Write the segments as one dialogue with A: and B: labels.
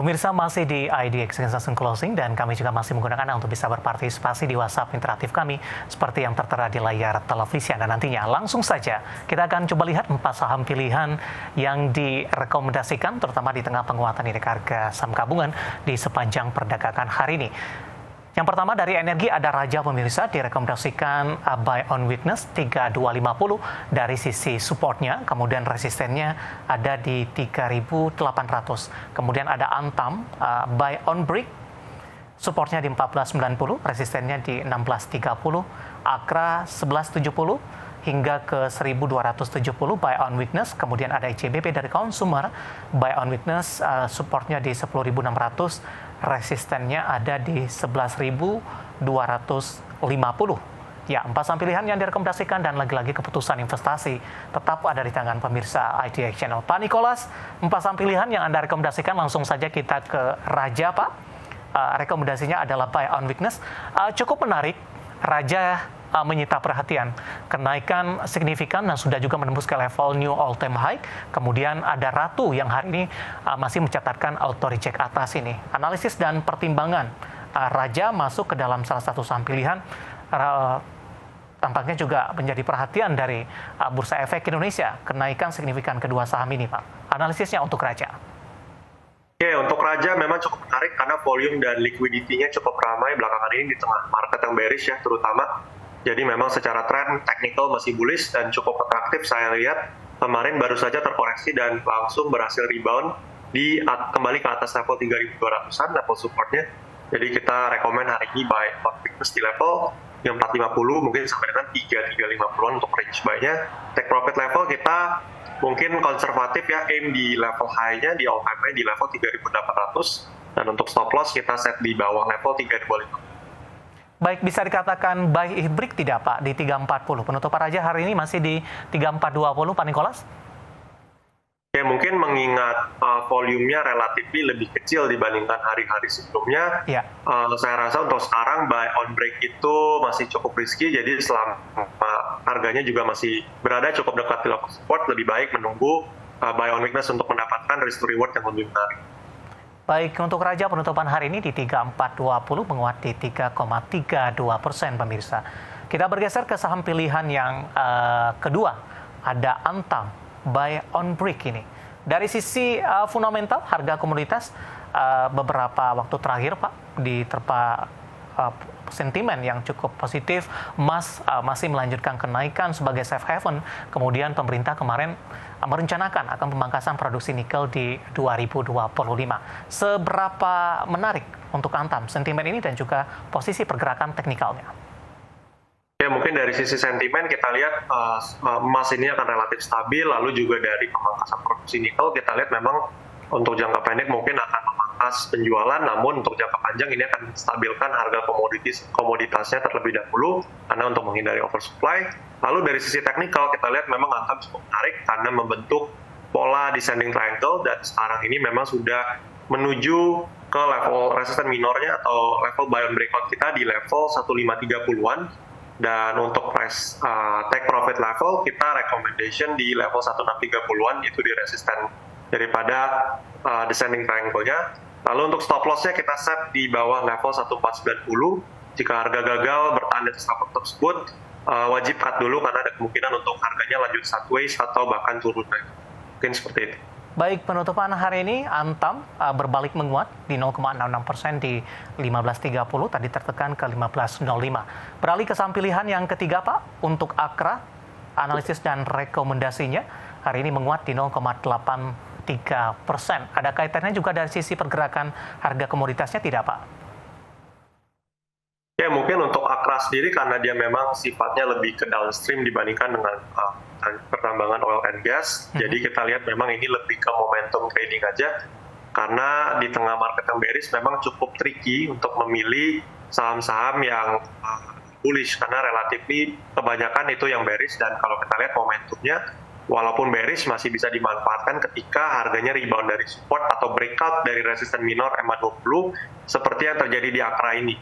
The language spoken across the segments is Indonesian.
A: Pemirsa masih di IDX Transaction Closing dan kami juga masih menggunakan Anda untuk bisa berpartisipasi di WhatsApp interaktif kami seperti yang tertera di layar televisi Anda nantinya. Langsung saja kita akan coba lihat 4 saham pilihan yang direkomendasikan terutama di tengah penguatan indeks harga saham gabungan di sepanjang perdagangan hari ini. Yang pertama dari energi ada Raja pemirsa direkomendasikan buy on weakness 3250 dari sisi supportnya, kemudian resistennya ada di 3800. Kemudian ada Antam buy on break, supportnya di 1490, resistennya di 1630, Akra 1170 hingga ke 1270 buy on weakness. Kemudian ada ICBP dari consumer buy on weakness, supportnya di 10.600, resistennya ada di 11.250. Ya, 4 saham pilihan yang direkomendasikan dan lagi-lagi keputusan investasi tetap ada di tangan pemirsa IDX Channel. Pak Nicholas, 4 saham pilihan yang Anda rekomendasikan, langsung saja kita ke Raja, Pak. Rekomendasinya adalah buy on weakness. Cukup menarik, Raja menyita perhatian. Kenaikan signifikan dan sudah juga menembus ke level new all time high. Kemudian ada Ratu yang hari ini masih mencatatkan auto reject atas ini. Analisis dan pertimbangan Raja masuk ke dalam salah satu saham pilihan tampaknya juga menjadi perhatian dari Bursa Efek Indonesia. Kenaikan signifikan kedua saham ini, Pak. Analisisnya untuk Raja.
B: Oke, untuk Raja memang cukup menarik karena volume dan liquidity-nya cukup ramai belakangan ini di tengah market yang bearish ya terutama. Jadi memang secara tren technical masih bullish dan cukup atraktif. Saya lihat kemarin baru saja terkoreksi dan langsung berhasil rebound kembali ke atas level 3.200-an level supportnya. Jadi kita rekomen hari ini buy on weakness di level yang 450 mungkin sampai dengan 3.350-an untuk range buy-nya. Take profit level kita mungkin konservatif ya, aim di level high-nya di all time high di level 3.800 dan untuk stop loss kita set di bawah level 3.250.
A: Baik, bisa dikatakan buy if break tidak, Pak, di 340. Penutupan Raja hari ini masih di 3420, Pak Nicholas?
B: Ya, mungkin mengingat volumenya relatif lebih kecil dibandingkan hari-hari sebelumnya.
A: Ya.
B: Saya rasa untuk sekarang buy on break itu masih cukup risky, jadi selama harganya juga masih berada cukup dekat di level support, lebih baik menunggu buy on weakness untuk mendapatkan risk to reward yang lebih menarik.
A: Baik, untuk Raja penutupan hari ini di 3420 menguat di 3,32% pemirsa. Kita bergeser ke saham pilihan yang kedua, ada Antam buy on break ini. Dari sisi fundamental harga komoditas beberapa waktu terakhir, Pak, diterpa sentimen yang cukup positif, emas masih melanjutkan kenaikan sebagai safe haven. Kemudian pemerintah kemarin merencanakan akan pemangkasan produksi nikel di 2025. Seberapa menarik untuk Antam sentimen ini dan juga posisi pergerakan teknikalnya?
B: Ya, mungkin dari sisi sentimen kita lihat emas ini akan relatif stabil, lalu juga dari pemangkasan produksi nikel kita lihat memang untuk jangka pendek mungkin akan memangkas penjualan, namun untuk jangka panjang ini akan menstabilkan harga komoditasnya terlebih dahulu karena untuk menghindari oversupply. Lalu dari sisi teknikal kita lihat memang Antam cukup menarik karena membentuk pola descending triangle dan sekarang ini memang sudah menuju ke level resisten minornya atau level buy on breakout kita di level 1530-an. Dan untuk price take profit level kita recommendation di level 1630-an, itu di resisten daripada descending triangle-nya. Lalu untuk stop loss-nya kita set di bawah level 1490. Jika harga gagal bertahan di atas level tersebut, wajib cut dulu karena ada kemungkinan untuk harganya lanjut sideways atau bahkan turun. Mungkin seperti itu.
A: Baik, penutupan hari ini Antam berbalik menguat di 0,66% di 15.30, tadi tertekan ke 15.05. Beralih ke saham pilihan yang ketiga, Pak, untuk Akra, analisis dan rekomendasinya hari ini menguat di 0,83%. Ada kaitannya juga dari sisi pergerakan harga komoditasnya tidak, Pak?
B: Ya, mungkin untuk Akra sendiri karena dia memang sifatnya lebih ke downstream dibandingkan dengan pertambangan oil and gas. Jadi kita lihat memang ini lebih ke momentum trading aja. Karena di tengah market yang bearish memang cukup tricky untuk memilih saham-saham yang bullish karena relatif kebanyakan itu yang bearish, dan kalau kita lihat momentumnya walaupun bearish masih bisa dimanfaatkan ketika harganya rebound dari support atau breakout dari resisten minor MA20 seperti yang terjadi di Akra ini.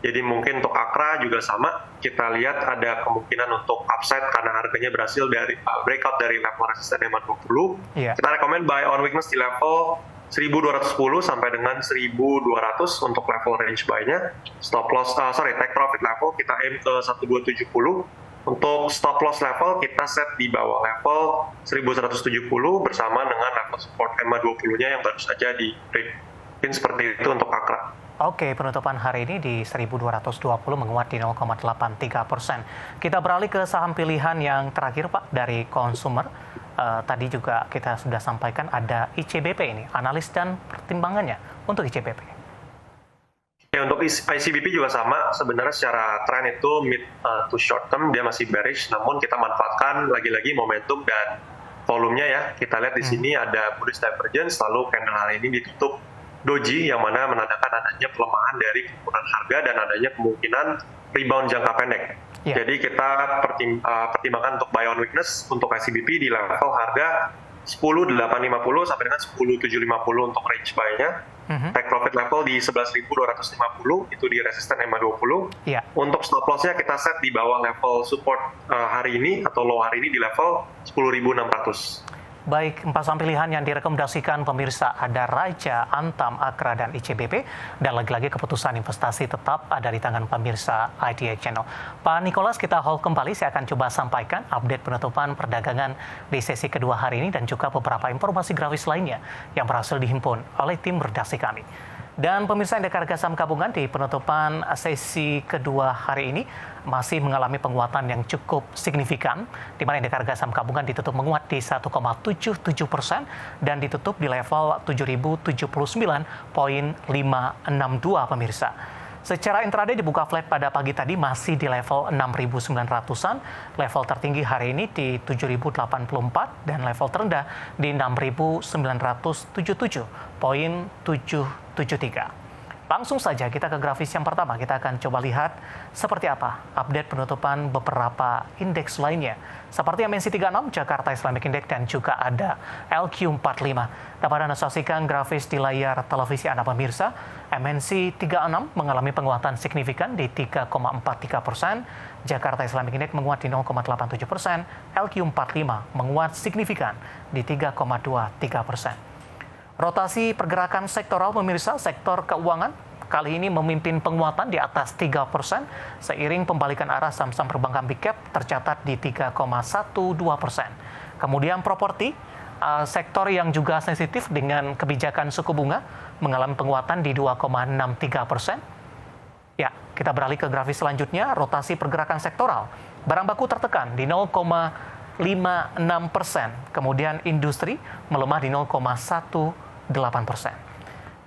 B: Jadi mungkin untuk Akra juga sama, kita lihat ada kemungkinan untuk upside karena harganya berhasil dari breakout dari level resisten MA20.
A: Yeah.
B: Kita rekomen buy on weakness di level 1210 sampai dengan 1200 untuk level range buy-nya. Take profit level kita aim ke 1270. Untuk stop loss level kita set di bawah level 1170 bersama dengan level support EMA 20-nya yang baru saja di break. Mungkin seperti itu untuk Akra.
A: Oke, penutupan hari ini di 1220 menguat di 0,83%. Kita beralih ke saham pilihan yang terakhir, Pak, dari konsumer. Tadi juga kita sudah sampaikan ada ICBP ini, analis dan pertimbangannya untuk ICBP.
B: Ya, untuk ICBP juga sama, sebenarnya secara tren itu mid to short term dia masih bearish, namun kita manfaatkan lagi-lagi momentum dan volumenya ya. Kita lihat di sini ada bullish divergence, lalu candle hari ini ditutup doji yang mana menandakan adanya pelemahan dari kebutuhan harga dan adanya kemungkinan rebound jangka pendek. Yeah. Jadi kita pertimbangkan untuk buy on weakness untuk ICBP di level harga 10.850 sampai dengan 10.750 untuk range buy-nya. Take profit level di 11.250 itu di resisten EMA 20. Yeah. Untuk stop loss-nya kita set di bawah level support hari ini atau low hari ini di level 10.600.
A: Baik, 4 saham pilihan yang direkomendasikan pemirsa ada Raja, Antam, Akra, dan ICBP. Dan lagi-lagi keputusan investasi tetap ada di tangan pemirsa IDX Channel. Pak Nicholas, kita hold kembali. Saya akan coba sampaikan update penutupan perdagangan di sesi kedua hari ini dan juga beberapa informasi grafis lainnya yang berhasil dihimpun oleh tim redaksi kami. Dan pemirsa indeks harga saham gabungan di penutupan sesi kedua hari ini masih mengalami penguatan yang cukup signifikan, di mana indeks harga saham gabungan ditutup menguat di 1,77% dan ditutup di level 7.079,562 pemirsa. Secara intraday dibuka flat pada pagi tadi masih di level 6.900-an, level tertinggi hari ini di 7.084 dan level terendah di 6.977,773. Langsung saja kita ke grafis yang pertama. Kita akan coba lihat seperti apa update penutupan beberapa indeks lainnya. Seperti MNC 36, Jakarta Islamic Index, dan juga ada LQ45. Dapat Anda saksikan grafis di layar televisi Anda pemirsa. MNC 36 mengalami penguatan signifikan di 3,43%. Jakarta Islamic Index menguat di 0,87%. LQ45 menguat signifikan di 3,23%. Rotasi pergerakan sektoral pemirsa, sektor keuangan kali ini memimpin penguatan di atas 3% seiring pembalikan arah saham-saham perbankan big cap tercatat di 3,12%. Kemudian properti, sektor yang juga sensitif dengan kebijakan suku bunga mengalami penguatan di 2,63%. Ya, kita beralih ke grafis selanjutnya, rotasi pergerakan sektoral. Barang baku tertekan di 0,56%. Kemudian industri melemah di 0,18%.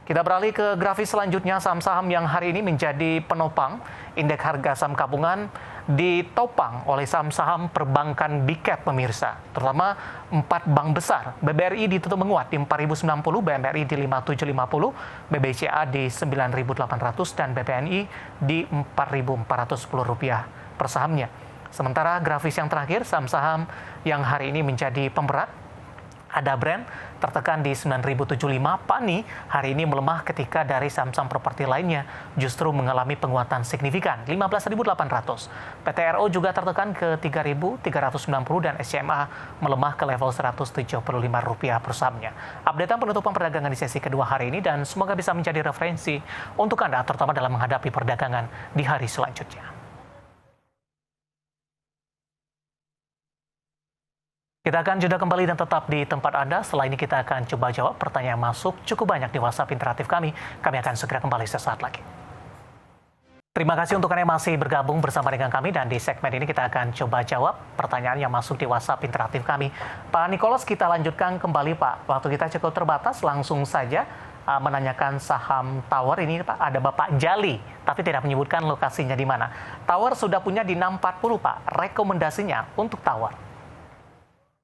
A: Kita beralih ke grafis selanjutnya, saham-saham yang hari ini menjadi penopang indeks harga saham gabungan ditopang oleh saham-saham perbankan big cap pemirsa, terutama 4 bank besar. BBRI ditutup menguat di 4.090, BMRI di 5.750, BBCA di 9.800 dan BPNI di Rp4.410 per sahamnya. Sementara grafis yang terakhir, saham-saham yang hari ini menjadi pemberat, ada Brand tertekan di 9.075, PANI hari ini melemah ketika dari saham-saham properti lainnya justru mengalami penguatan signifikan 15.800. PTRO juga tertekan ke 3.390 dan SCMA melemah ke level Rp175 per sahamnya. Updatean penutupan perdagangan di sesi kedua hari ini dan semoga bisa menjadi referensi untuk Anda terutama dalam menghadapi perdagangan di hari selanjutnya. Kita akan jeda kembali dan tetap di tempat Anda. Setelah ini kita akan coba jawab pertanyaan masuk cukup banyak di WhatsApp interaktif kami. Kami akan segera kembali sesaat lagi. Terima kasih untuk Anda yang masih bergabung bersama dengan kami dan di segmen ini kita akan coba jawab pertanyaan yang masuk di WhatsApp interaktif kami. Pak Nicholas, kita lanjutkan kembali Pak. Waktu kita cukup terbatas, langsung saja menanyakan saham Tower ini Pak. Ada Bapak Jali, tapi tidak menyebutkan lokasinya di mana. Tower sudah punya di 640 Pak. Rekomendasinya untuk Tower?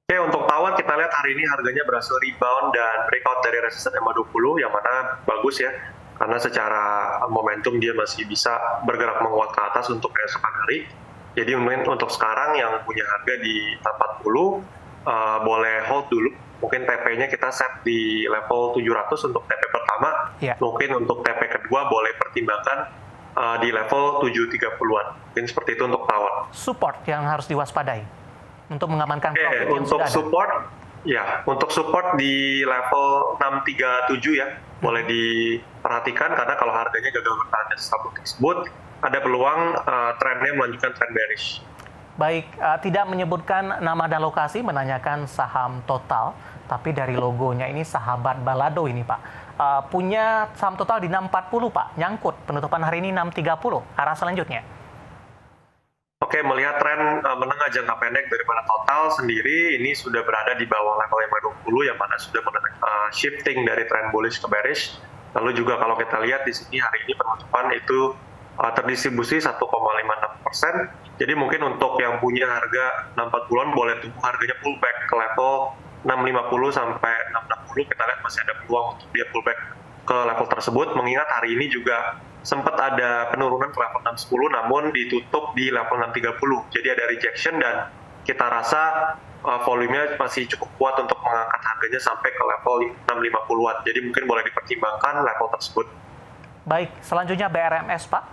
B: Oke, untuk Tower kita lihat hari ini harganya berhasil rebound dan breakout dari resisten EMA 20 yang mana bagus ya, karena secara momentum dia masih bisa bergerak menguat ke atas untuk keesokan hari. Jadi mungkin untuk sekarang yang punya harga di 40 boleh hold dulu. Mungkin TP-nya kita set di level 700 untuk TP pertama. Yeah. Mungkin untuk TP kedua boleh pertimbangkan di level 730-an. Mungkin seperti itu untuk Tower.
A: Support yang harus diwaspadai untuk mengamankan profit yang
B: untuk
A: sudah ada.
B: support Ya, untuk support di level 637 ya, boleh diperhatikan karena kalau harganya gagal bertahan di level tersebut, ada peluang trennya melanjutkan tren bearish.
A: Baik, tidak menyebutkan nama dan lokasi, menanyakan saham Total, tapi dari logonya ini sahabat balado ini Pak. Punya saham Total di 640 Pak, nyangkut, penutupan hari ini 630, arah selanjutnya.
B: Oke, melihat tren menengah jangka pendek daripada Total sendiri, ini sudah berada di bawah level 520 yang mana sudah shifting dari tren bullish ke bearish. Lalu juga kalau kita lihat di sini hari ini penutupan itu terdistribusi 1,56%. Jadi mungkin untuk yang punya harga 640-an boleh tunggu harganya pullback ke level 650 sampai 660. Kita lihat masih ada peluang untuk dia pullback ke level tersebut, mengingat hari ini juga sempat ada penurunan ke level 610 namun ditutup di level 630. Jadi ada rejection dan kita rasa volumenya masih cukup kuat untuk mengangkat harganya sampai ke level 650-an. Jadi mungkin boleh dipertimbangkan level tersebut.
A: Baik, selanjutnya BRMS Pak,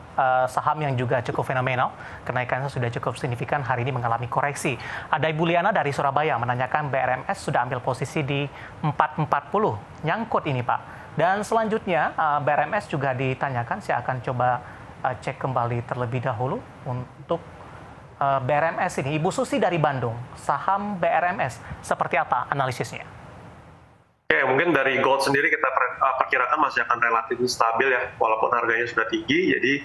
A: saham yang juga cukup fenomenal, kenaikannya sudah cukup signifikan, hari ini mengalami koreksi. Ada Ibu Liana dari Surabaya menanyakan BRMS sudah ambil posisi di 440, nyangkut ini Pak. Dan selanjutnya BRMS juga ditanyakan, saya akan coba cek kembali terlebih dahulu untuk BRMS ini. Ibu Susi dari Bandung, saham BRMS seperti apa analisisnya?
B: Oke, mungkin dari gold sendiri kita perkirakan masih akan relatif stabil ya, walaupun harganya sudah tinggi. Jadi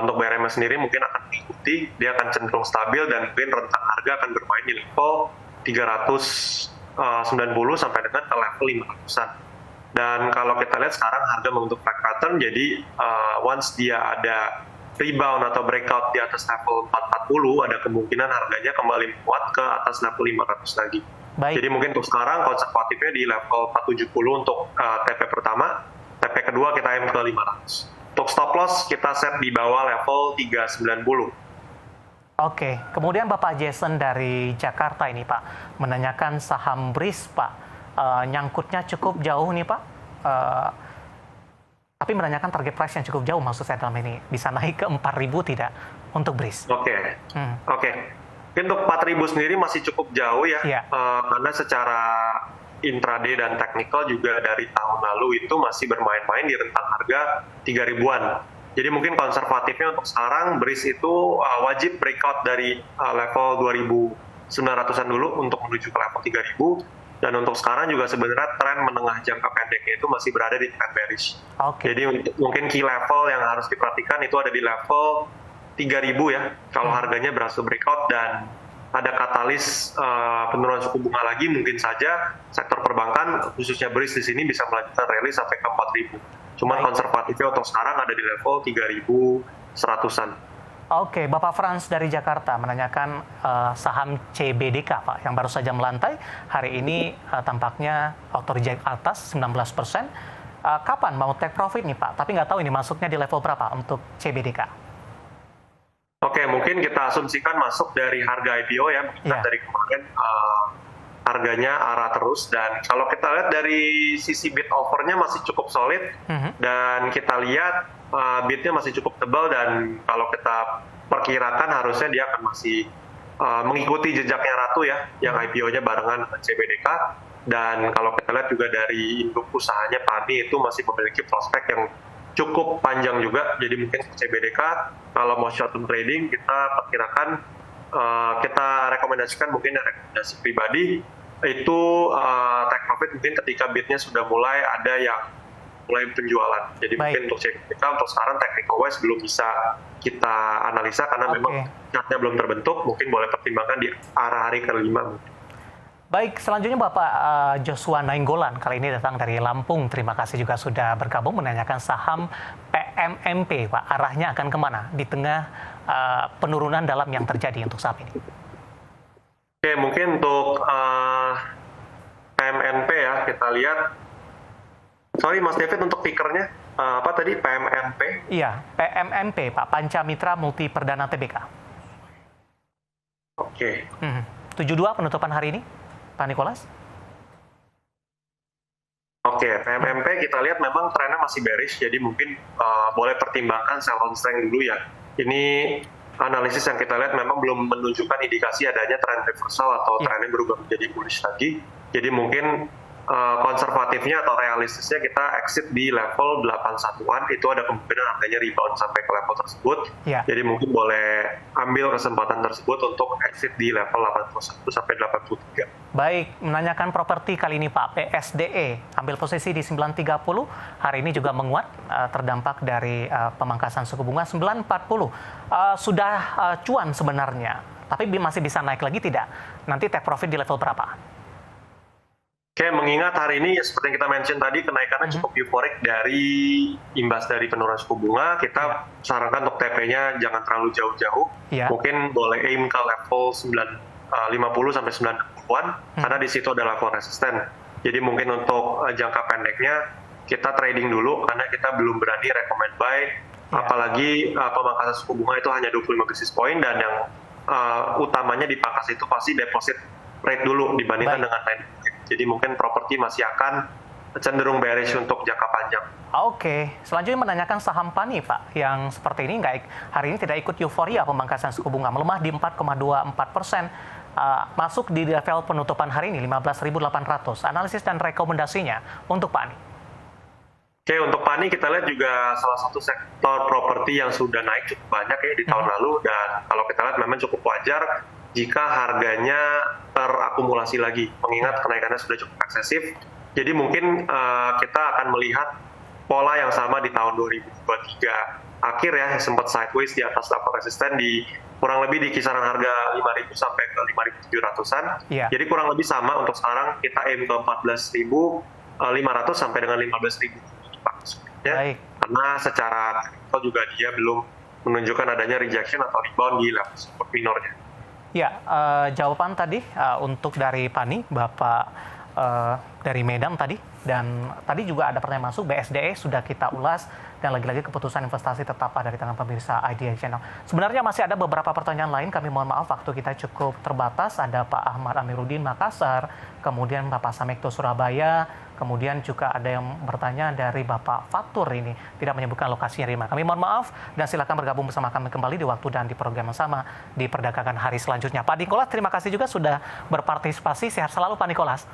B: untuk BRMS sendiri mungkin akan mengikuti, dia akan cenderung stabil dan mungkin rentang harga akan bermain di level 390 sampai dengan ke level 500-an. Dan kalau kita lihat sekarang harga membentuk flag pattern, jadi once dia ada rebound atau breakout di atas level 440, ada kemungkinan harganya kembali menguat ke atas level 500 lagi.
A: Baik.
B: Jadi mungkin untuk sekarang konservatifnya di level 470 untuk TP pertama, TP kedua kita aim ke 500. Untuk stop loss kita set di bawah level 390.
A: Oke, kemudian Bapak Jason dari Jakarta ini Pak, menanyakan saham BRIS Pak. Nyangkutnya cukup jauh nih Pak, tapi menanyakan target price yang cukup jauh, maksud saya dalam ini bisa naik ke 4.000 tidak untuk BRIS?
B: Oke. Untuk 4.000 sendiri masih cukup jauh ya, karena secara intraday dan teknikal juga dari tahun lalu itu masih bermain-main di rentang harga 3.000-an. Jadi mungkin konservatifnya untuk sekarang BRIS itu wajib breakout dari level 2.900-an dulu untuk menuju ke level 3.000. Dan untuk sekarang juga sebenarnya tren menengah jangka pendeknya itu masih berada di tren bearish. Jadi mungkin key level yang harus diperhatikan itu ada di level 3.000 ya. Kalau harganya berhasil breakout dan ada katalis penurunan suku bunga lagi, mungkin saja sektor perbankan khususnya BRIS di sini bisa melanjutkan rally sampai ke 4.000. Cuman konservatifnya untuk sekarang ada di level 3.100-an.
A: Oke, Bapak Frans dari Jakarta menanyakan saham CBDK Pak, yang baru saja melantai. Hari ini tampaknya auto reject atas 19%. Kapan mau take profit nih Pak? Tapi nggak tahu ini masuknya di level berapa untuk CBDK?
B: Oke, mungkin kita asumsikan masuk dari harga IPO ya. Dari kemarin harganya arah terus. Dan kalau kita lihat dari sisi bid offer-nya masih cukup solid. Dan kita lihat bidnya masih cukup tebal dan kalau kita perkirakan harusnya dia akan masih mengikuti jejaknya Ratu ya, yang IPO-nya barengan CBDK. Dan kalau kita lihat juga dari induk usahanya PAMI itu masih memiliki prospek yang cukup panjang juga. Jadi mungkin CBDK kalau mau short term trading kita perkirakan kita rekomendasikan mungkin rekomendasi pribadi itu take profit mungkin ketika bidnya sudah mulai ada yang mulai penjualan. Jadi mungkin untuk CBDK untuk sekarang technical wise belum bisa kita analisa karena memang chartnya belum terbentuk. Mungkin boleh pertimbangkan di arah hari ke-5.
A: Baik, selanjutnya Bapak Joshua Nainggolan kali ini datang dari Lampung. Terima kasih juga sudah bergabung menanyakan saham PMMP Pak. Arahnya akan kemana di tengah penurunan dalam yang terjadi untuk saham ini?
B: Oke, mungkin untuk PMNP ya kita lihat. Sorry Mas David, untuk tickernya apa tadi PMNP?
A: Iya, PMNP Pak, Panca Mitra Multi Perdana Tbk.
B: Oke.
A: 72 penutupan hari ini, Pak Nicholas?
B: Oke, PMMP kita lihat memang trennya masih bearish, jadi mungkin boleh pertimbangkan sell on strength dulu ya. Ini analisis yang kita lihat memang belum menunjukkan indikasi adanya tren reversal atau trennya berubah menjadi bullish lagi. Jadi mungkin konservatifnya atau realistisnya kita exit di level 81-an, itu ada kemungkinan harganya rebound sampai ke level tersebut.
A: Ya.
B: Jadi mungkin boleh ambil kesempatan tersebut untuk exit di level 81 sampai 83.
A: Baik, menanyakan properti kali ini Pak, PSDE ambil posisi di 930, hari ini juga menguat terdampak dari pemangkasan suku bunga 940. Sudah cuan sebenarnya, tapi masih bisa naik lagi tidak? Nanti take profit di level berapa?
B: Oke, mengingat hari ini seperti yang kita mention tadi, kenaikannya cukup euforik dari imbas dari penurunan suku bunga, kita sarankan untuk TP-nya jangan terlalu jauh-jauh. Mungkin boleh aim ke level 50 sampai 90-an, karena di situ ada level resisten. Jadi mungkin untuk jangka pendeknya, kita trading dulu, karena kita belum berani recommend buy, apalagi pemangkasan suku bunga itu hanya 25 basis point, dan yang utamanya dipangkas itu pasti deposit rate dulu dibandingkan dengan lending. Jadi mungkin properti masih akan cenderung bearish untuk jangka panjang.
A: Oke, selanjutnya menanyakan saham PANI Pak, yang seperti ini hari ini tidak ikut euforia pemangkasan suku bunga, melemah di 4,24%, masuk di level penutupan hari ini 15.800. Analisis dan rekomendasinya untuk PANI.
B: Oke, untuk PANI kita lihat juga salah satu sektor properti yang sudah naik cukup banyak ya di tahun lalu, dan kalau kita lihat memang cukup wajar jika harganya terakumulasi lagi, mengingat kenaikannya sudah cukup eksesif. Jadi mungkin kita akan melihat pola yang sama di tahun 2023 akhir ya, sempat sideways di atas level resisten di kurang lebih di kisaran harga 5.000 sampai ke 5.700-an. Jadi kurang lebih sama untuk sekarang, kita aim ke 14.500 sampai dengan 15.000. Ya, karena secara teknikal juga dia belum menunjukkan adanya rejection atau rebound di level support minornya.
A: Ya, jawaban tadi untuk dari PANI, Bapak dari Medan tadi, dan tadi juga ada pertanyaan masuk, BSDE sudah kita ulas, dan lagi-lagi keputusan investasi tetap ada di tangan pemirsa IDA Channel. Sebenarnya masih ada beberapa pertanyaan lain, kami mohon maaf waktu kita cukup terbatas. Ada Pak Ahmad Amiruddin Makassar, kemudian Bapak Samekto Surabaya, kemudian juga ada yang bertanya dari Bapak Fatur ini, tidak menyebutkan lokasinya di mana. Kami mohon maaf, dan silakan bergabung bersama kami kembali di waktu dan di program yang sama di perdagangan hari selanjutnya. Pak Nikolas, terima kasih juga sudah berpartisipasi. Sehat selalu Pak Nikolas.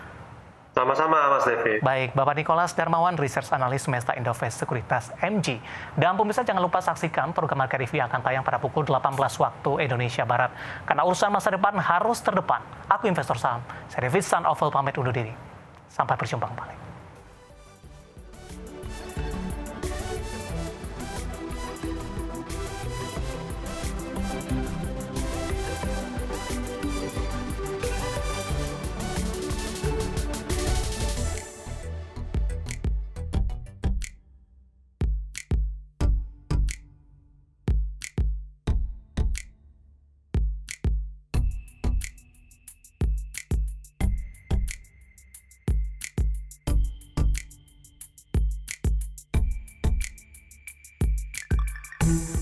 B: Sama-sama Mas Devi.
A: Baik, Bapak Nikolas Darmawan, Research Analyst Mesta Indovest Sekuritas MG. Dan pemirsa jangan lupa saksikan program Market Review yang akan tayang pada pukul 18 waktu Indonesia Barat. Karena urusan masa depan harus terdepan. Aku investor saham, saya David San Oval pamit undur diri. Sampai berjumpa kembali. Thank you.